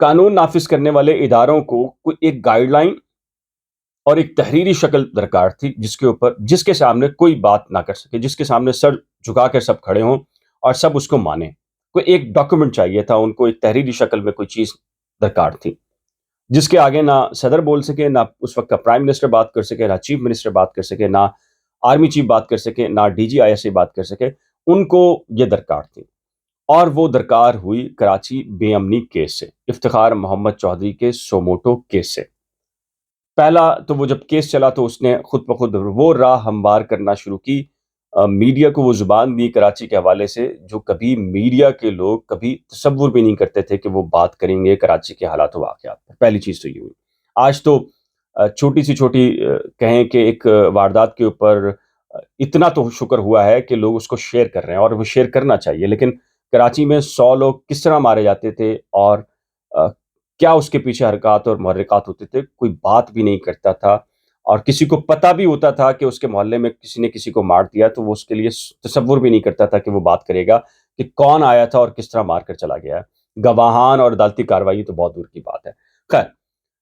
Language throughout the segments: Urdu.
قانون نافذ کرنے والے اداروں کو کوئی ایک گائیڈ لائن اور ایک تحریری شکل درکار تھی جس کے سامنے کوئی بات نہ کر سکے، جس کے سامنے سر جھکا کر سب کھڑے ہوں اور سب اس کو مانیں۔ کوئی ایک ڈاکیومنٹ چاہیے تھا ان کو، ایک تحریری شکل میں کوئی چیز درکار تھی جس کے آگے نہ صدر بول سکے، نہ اس وقت کا پرائم منسٹر بات کر سکے، نہ چیف منسٹر بات کر سکے، نہ آرمی چیف بات کر سکے، نہ D G I S I بات کر سکے۔ ان کو یہ درکار تھی، اور وہ درکار ہوئی کراچی بے امنی کیس سے، افتخار محمد چودھری کے سوموٹو کیس سے۔ پہلا تو وہ جب کیس چلا تو اس نے خود بخود وہ راہ ہموار کرنا شروع کی، میڈیا کو وہ زبان دی کراچی کے حوالے سے جو کبھی میڈیا کے لوگ کبھی تصور بھی نہیں کرتے تھے کہ وہ بات کریں گے کراچی کے حالات و واقعات پر۔ پہلی چیز تو یہ ہوئی۔ آج تو چھوٹی سی چھوٹی کہیں کہ ایک واردات کے اوپر اتنا تو شکر ہوا ہے کہ لوگ اس کو شیئر کر رہے ہیں، اور وہ شیئر کرنا چاہیے، لیکن کراچی میں 100 لوگ کس طرح مارے جاتے تھے اور کیا اس کے پیچھے حرکات اور محرکات ہوتے تھے، کوئی بات بھی نہیں کرتا تھا، اور کسی کو پتہ بھی ہوتا تھا کہ اس کے محلے میں کسی نے کسی کو مار دیا تو وہ اس کے لیے تصور بھی نہیں کرتا تھا کہ وہ بات کرے گا کہ کون آیا تھا اور کس طرح مار کر چلا گیا ہے۔ گواہان اور عدالتی کارروائی تو بہت دور کی بات ہے۔ خیر،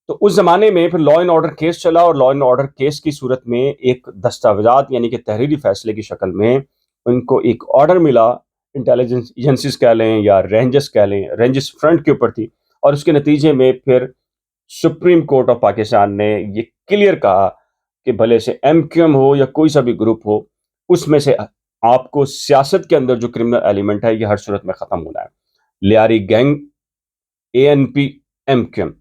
تو اس زمانے میں پھر لا اینڈ آرڈر کیس چلا، اور لا اینڈ آرڈر کیس کی صورت میں ایک دستاویزات یعنی کہ تحریری فیصلے کی شکل میں ان کو ایک آرڈر ملا، انٹیلیجنس ایجنسیز کہہ لیں یا رینجز کہہ لیں، رینجز فرنٹ کے اوپر تھی، اور اس کے نتیجے میں پھر سپریم کورٹ آف پاکستان نے یہ کلیئر کہا کہ بھلے سے ایم کیو ایم ہو یا کوئی سا بھی گروپ ہو، اس میں سے آپ کو سیاست کے اندر جو کرمنل ایلیمنٹ ہے یہ ہر صورت میں ختم ہونا ہے۔ Lyari gang, A N P, M Q M,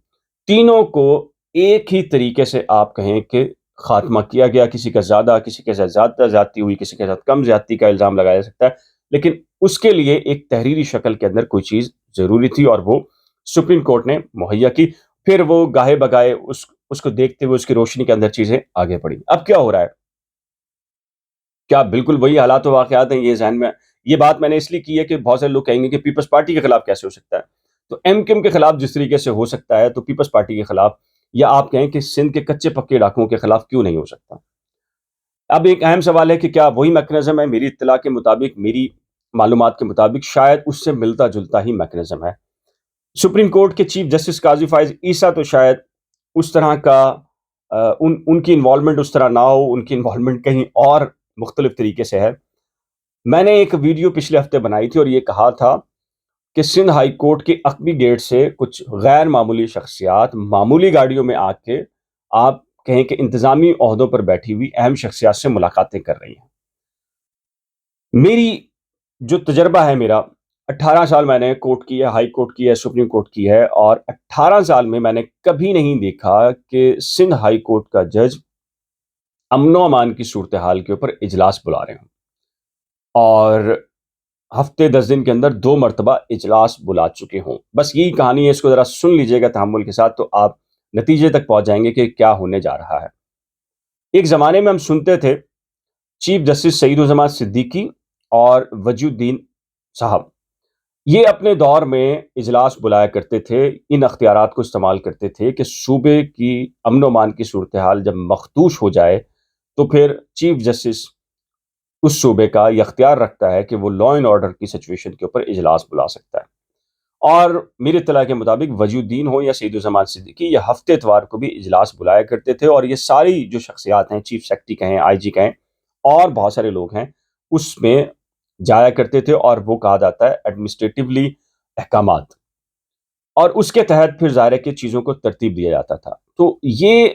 تینوں کو ایک ہی طریقے سے آپ کہیں کہ خاتمہ کیا گیا۔ کسی کا زیادہ، کسی کے ساتھ زیادہ زیادتی ہوئی، کسی کے ساتھ کم زیادتی کا الزام لگایا جا سکتا ہے، لیکن اس کے لیے ایک تحریری شکل کے اندر کوئی چیز ضروری تھی، اور وہ سپریم کورٹ نے مہیا کی۔ پھر وہ گاہے بگائے اس کو دیکھتے ہوئے اس کی روشنی کے اندر چیزیں آگے بڑھی۔ اب کیا ہو رہا ہے؟ کیا بالکل وہی حالات و واقعات ہیں؟ یہ ذہن میں، یہ بات میں نے اس لیے کی ہے کہ بہت سارے لوگ کہیں گے کہ پیپلز پارٹی کے خلاف کیسے ہو سکتا ہے؟ تو ایم کیو ایم کے خلاف جس طریقے سے ہو سکتا ہے تو پیپلز پارٹی کے خلاف، یا آپ کہیں کہ سندھ کے کچے پکے ڈاکوؤں کے خلاف کیوں نہیں ہو سکتا؟ اب ایک اہم سوال ہے کہ کیا وہی میکنزم ہے؟ میری اطلاع کے مطابق، میری معلومات کے مطابق شاید اس سے ملتا جلتا ہی میکنزم ہے۔ سپریم کورٹ کے چیف جسٹس قاضی فائز عیسیٰ تو شاید اس طرح کا ان کی انوالومنٹ اس طرح نہ ہو، ان کی انوالومنٹ کہیں اور مختلف طریقے سے ہے۔ میں نے ایک ویڈیو پچھلے ہفتے بنائی تھی اور یہ کہا تھا کہ سندھ ہائی کورٹ کے عقبی گیٹ سے کچھ غیر معمولی شخصیات معمولی گاڑیوں میں آ کے آپ کہیں کہ انتظامی عہدوں پر بیٹھی ہوئی اہم شخصیات سے ملاقاتیں کر رہی ہیں۔ میری جو تجربہ ہے، میرا 18 سال میں نے کورٹ کی ہے، ہائی کورٹ کی ہے، سپریم کورٹ کی ہے، اور 18 سال میں نے کبھی نہیں دیکھا کہ سندھ ہائی کورٹ کا جج امن و امان کی صورتحال کے اوپر اجلاس بلا رہے ہوں، اور ہفتے 10 دن کے اندر 2 مرتبہ اجلاس بلا چکے ہوں۔ بس یہی کہانی ہے، اس کو ذرا سن لیجئے گا تحمل کے ساتھ تو آپ نتیجے تک پہنچ جائیں گے کہ کیا ہونے جا رہا ہے۔ ایک زمانے میں ہم سنتے تھے چیف جسٹس سعید الزمان صدیقی اور وجی الدین صاحب، یہ اپنے دور میں اجلاس بلایا کرتے تھے، ان اختیارات کو استعمال کرتے تھے کہ صوبے کی امن و امان کی صورتحال جب مخدوش ہو جائے تو پھر چیف جسٹس اس صوبے کا یہ اختیار رکھتا ہے کہ وہ لا اینڈ آرڈر کی سچویشن کے اوپر اجلاس بلا سکتا ہے۔ اور میری اطلاع کے مطابق وجی الدین ہو یا سعید الزمان صدیقی، یہ ہفتے اتوار کو بھی اجلاس بلایا کرتے تھے، اور یہ ساری جو شخصیات ہیں، چیف سیکرٹری کہیں، آئی جی کہیں، اور بہت سارے لوگ ہیں، اس میں جایا کرتے تھے، اور وہ کہا جاتا ہے ایڈمنسٹریٹیولی احکامات، اور اس کے تحت پھر ظاہر ہے کہ چیزوں کو ترتیب دیا جاتا تھا۔ تو یہ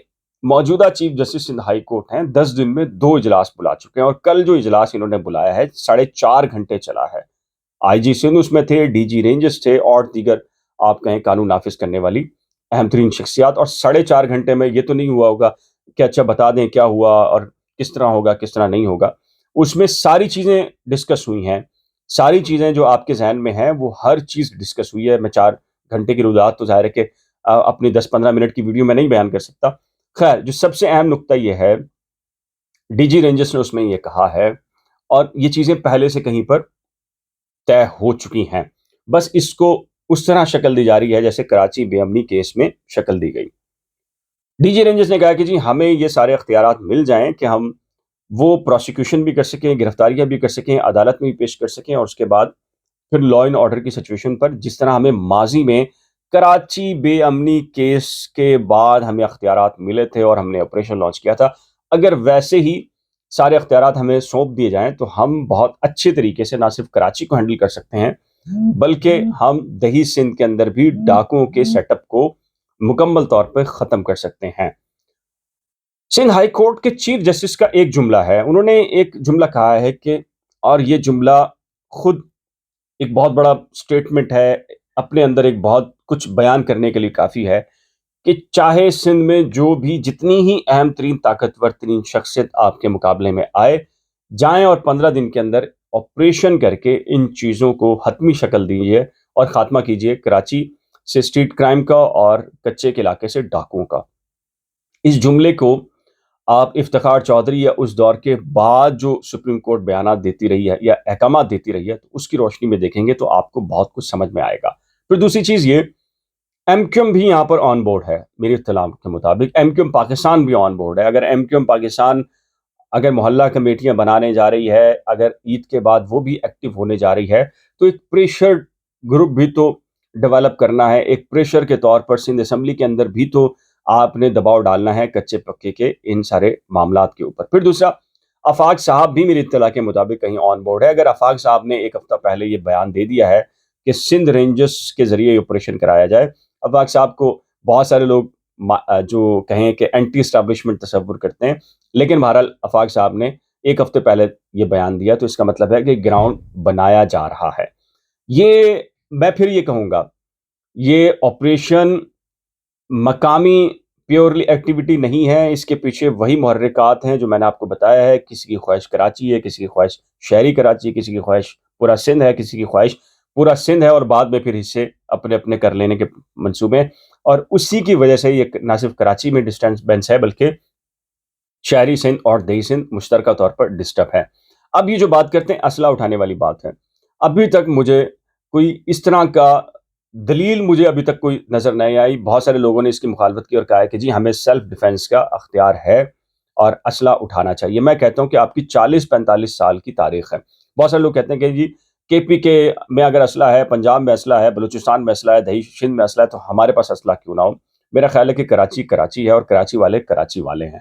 موجودہ chief justice Sindh high court ہیں، 10 دن میں 2 اجلاس بلا چکے ہیں، اور کل جو اجلاس انہوں نے بلایا ہے 4.5 گھنٹے چلا ہے۔ آئی جی سندھ اس میں تھے، ڈی جی رینجز تھے، اور دیگر آپ کہیں قانون نافذ کرنے والی اہم ترین شخصیات، اور 4.5 گھنٹے میں یہ تو نہیں ہوا ہوگا کہ اچھا بتا دیں کیا ہوا اور کس طرح ہوگا، کس طرح نہیں ہوگا۔ اس میں ساری چیزیں ڈسکس ہوئی ہیں، ساری چیزیں جو آپ کے ذہن میں ہیں وہ ہر چیز ڈسکس ہوئی ہے۔ میں 4 گھنٹے کی روایت تو ظاہر ہے کہ اپنی 10-15 منٹ کی ویڈیو میں نہیں بیان کر سکتا۔ خیر، جو سب سے اہم نقطہ یہ ہے، ڈی جی رینجرز نے اس میں یہ کہا ہے، اور یہ چیزیں پہلے سے کہیں پر طے ہو چکی ہیں، بس اس کو اس طرح شکل دی جا رہی ہے جیسے کراچی بے امنی کیس میں شکل دی گئی۔ ڈی جی رینجرز نے کہا کہ جی ہمیں یہ سارے اختیارات مل جائیں کہ ہم وہ پروسیکیوشن بھی کر سکیں، گرفتاریاں بھی کر سکیں، عدالت میں بھی پیش کر سکیں، اور اس کے بعد پھر لا اینڈ آرڈر کی سچویشن پر جس طرح ہمیں ماضی میں کراچی بے امنی کیس کے بعد ہمیں اختیارات ملے تھے اور ہم نے آپریشن لانچ کیا تھا. اگر ویسے ہی سارے اختیارات ہمیں سونپ دیے جائیں تو ہم بہت اچھے طریقے سے نہ صرف کراچی کو ہینڈل کر سکتے ہیں بلکہ ہم دہی سندھ کے اندر بھی ڈاکوؤں کے سیٹ اپ کو مکمل طور پہ ختم کر سکتے ہیں. سندھ ہائی کورٹ کے چیف جسٹس کا ایک جملہ ہے. انہوں نے ایک جملہ کہا ہے کہ، اور یہ جملہ خود ایک بہت بڑا سٹیٹمنٹ ہے، اپنے اندر ایک بہت کچھ بیان کرنے کے لیے کافی ہے، کہ چاہے سندھ میں جو بھی جتنی ہی اہم ترین طاقتور ترین شخصیت آپ کے مقابلے میں آئے جائیں اور 15 دن کے اندر آپریشن کر کے ان چیزوں کو حتمی شکل دیجیے اور خاتمہ کیجیے کراچی سے اسٹریٹ کرائم کا اور کچے کے علاقے سے ڈاکوؤں کا. اس جملے کو آپ افتخار چودھری یا اس دور کے بعد جو سپریم کورٹ بیانات دیتی رہی ہے یا احکامات دیتی رہی ہے تو اس کی روشنی میں دیکھیں گے تو آپ کو بہت کچھ سمجھ میں آئے گا. پھر دوسری چیز یہ، ایم کیو ایم بھی یہاں پر آن بورڈ ہے. میری اطلاع کے مطابق ایم کیو ایم پاکستان بھی آن بورڈ ہے. اگر ایم کیو ایم پاکستان اگر محلہ کمیٹیاں بنانے جا رہی ہے، اگر عید کے بعد وہ بھی ایکٹیو ہونے جا رہی ہے تو ایک پریشر گروپ بھی تو ڈیولپ کرنا ہے. ایک پریشر کے طور پر سندھ اسمبلی کے اندر بھی تو آپ نے دباؤ ڈالنا ہے کچے پکے کے ان سارے معاملات کے اوپر. پھر دوسرا، آفاق صاحب بھی میری اطلاع کے مطابق کہیں آن بورڈ ہے. اگر آفاق صاحب نے ایک ہفتہ پہلے یہ بیان دے دیا ہے کہ سندھ رینجرز کے ذریعے آپریشن کرایا جائے، آفاق صاحب کو بہت سارے لوگ جو کہیں کہ اینٹی اسٹیبلشمنٹ تصور کرتے ہیں، لیکن بہرحال آفاق صاحب نے ایک ہفتے پہلے یہ بیان دیا تو اس کا مطلب ہے کہ گراؤنڈ بنایا جا رہا ہے. یہ میں پھر یہ کہوں گا، یہ آپریشن مقامی پیورلی ایکٹیویٹی نہیں ہے. اس کے پیچھے وہی محرکات ہیں جو میں نے آپ کو بتایا ہے. کسی کی خواہش کراچی ہے، کسی کی خواہش شہری کراچی ہے، کسی کی خواہش پورا سندھ ہے، کسی کی خواہش پورا سندھ ہے اور بعد میں پھر حصے اپنے اپنے کر لینے کے منصوبے. اور اسی کی وجہ سے یہ نہ صرف کراچی میں ڈسٹربنس ہے بلکہ شہری سندھ اور دیہی سندھ مشترکہ طور پر ڈسٹرب ہے. اب یہ جو بات کرتے ہیں اسلحہ اٹھانے والی بات ہے، ابھی تک مجھے کوئی اس طرح کا دلیل مجھے ابھی تک کوئی نظر نہیں آئی. بہت سارے لوگوں نے اس کی مخالفت کی اور کہا ہے کہ جی ہمیں سیلف ڈیفenس کا اختیار ہے اور اسلحہ اٹھانا چاہیے. میں کہتا ہوں کہ آپ کی 40-45 سال کی تاریخ ہے. بہت سارے لوگ کہتے ہیں کہ جی کے پی کے میں اگر اسلحہ ہے، پنجاب میں اسلحہ ہے، بلوچستان میں اسلحہ ہے، دہی سندھ میں اسلحہ ہے، تو ہمارے پاس اسلحہ کیوں نہ ہو. میرا خیال ہے کہ کراچی کراچی ہے اور کراچی والے کراچی والے ہیں.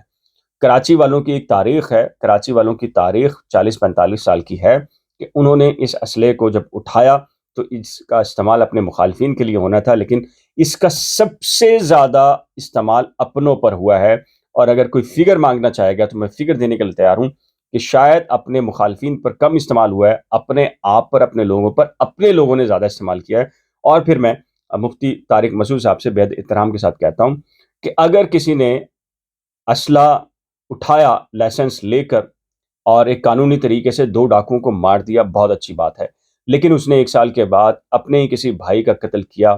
کراچی والوں کی ایک تاریخ ہے، کراچی والوں کی تاریخ 40-45 سال کی ہے کہ انہوں نے اس اسلحے کو جب اٹھایا تو اس کا استعمال اپنے مخالفین کے لیے ہونا تھا، لیکن اس کا سب سے زیادہ استعمال اپنوں پر ہوا ہے. اور اگر کوئی فگر مانگنا چاہے گا تو میں فگر دینے کے لیے تیار ہوں کہ شاید اپنے مخالفین پر کم استعمال ہوا ہے، اپنے آپ پر، اپنے لوگوں پر، اپنے لوگوں نے زیادہ استعمال کیا ہے. اور پھر میں مفتی طارق مسعود صاحب سے بےحد احترام کے ساتھ کہتا ہوں کہ اگر کسی نے اسلحہ اٹھایا لائسنس لے کر اور ایک قانونی طریقے سے 2 ڈاکوؤں کو مار دیا، بہت اچھی بات ہے. لیکن اس نے 1 سال کے بعد اپنے ہی کسی بھائی کا قتل کیا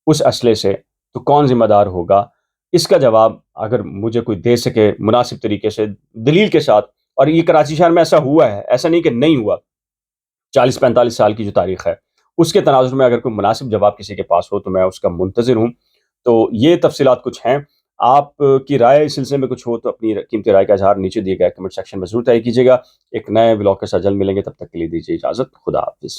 اس اسلحے سے، تو کون ذمہ دار ہوگا؟ اس کا جواب اگر مجھے کوئی دے سکے مناسب طریقے سے دلیل کے ساتھ. اور یہ کراچی شہر میں ایسا ہوا ہے، ایسا نہیں کہ نہیں ہوا. 40-45 سال کی جو تاریخ ہے اس کے تناظر میں اگر کوئی مناسب جواب کسی کے پاس ہو تو میں اس کا منتظر ہوں. تو یہ تفصیلات کچھ ہیں. آپ کی رائے اس سلسلے میں کچھ ہو تو اپنی قیمتی رائے کا اظہار نیچے دیے گئے کمنٹ سیکشن میں ضرور طے کیجیے گا. ایک نئے بلاگ کے ساتھ جلد ملیں گے، تب تک کے لیے دیجیے اجازت. خدا حافظ.